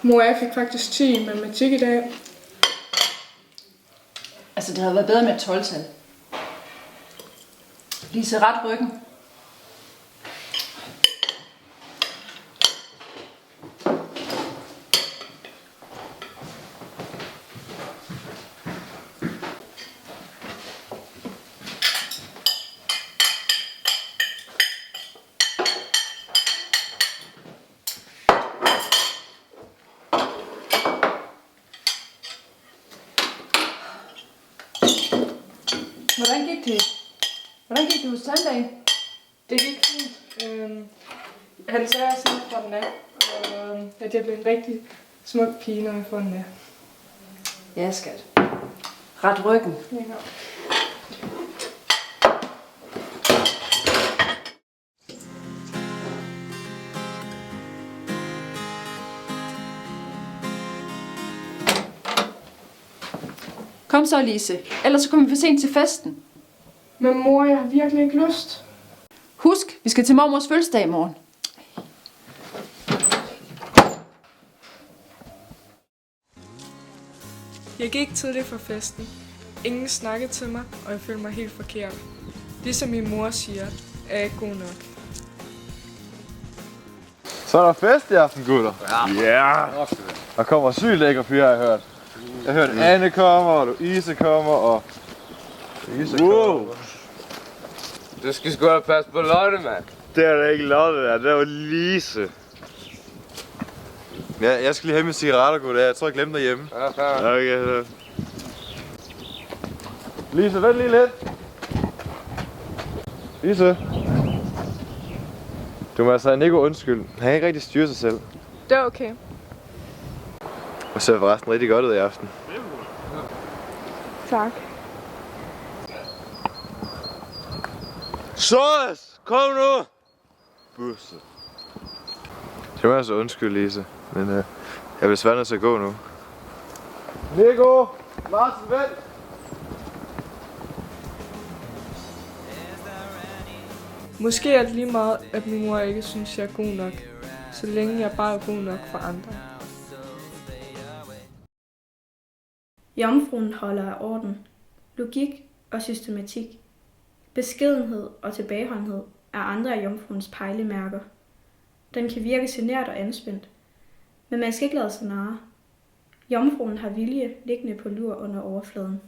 Mor, jeg fik faktisk 10 i matematik i dag. Altså, det havde været bedre med et 12-tal. Lise, ret ryggen. Hvordan gik det hos tandlægen? Det gik fint. Han sagde, at jeg snart får den af, og at jeg bliver en rigtig smuk pige, når jeg får den af. Ja, skat. Ret ryggen. Ja. Kom så, Lise. Ellers så kommer vi for sent til festen. Men mor, jeg har virkelig ikke lyst. Husk, vi skal til mormors fødselsdag i morgen. Jeg gik tidligt fra festen. Ingen snakkede til mig, og jeg følte mig helt forkert. Ligesom min mor siger, er jeg ikke god nok. Så er der fest i aften, gutter. Ja. Yeah. Der kommer sygt lækker fyre, har jeg hørt. Jeg har hørt Anne kommer, og Louise kommer, og Louise kommer. Du skal sgu da passe på Lotte, mand. Det er da ikke Lotte, der. Det var Lise. Ja, jeg skal lige have mine cigaretter, gutter. Jeg tror, jeg glemte derhjemme. Ja, fair. Okay, så. Lise, vent lige lidt. Lise. Du må altså Nico undskylde. Han kan ikke rigtig styre sig selv. Det er okay. Og ser forresten rigtig godt ud i aften. Tak. Sås! Kom nu! Busse. Det må altså undskylde, Lise. Men jeg vil desværre nødt til at gå nu. Nico! Martin, vent! Måske er det lige meget, at min mor ikke synes, jeg er god nok. Så længe jeg bare er god nok for andre. Jomfruen holder af orden, logik og systematik. Beskedenhed og tilbageholdenhed er andre af jomfruens pejlemærker. Den kan virke genert og anspændt, men man skal ikke lade sig narre. Jomfruen har vilje liggende på lur under overfladen.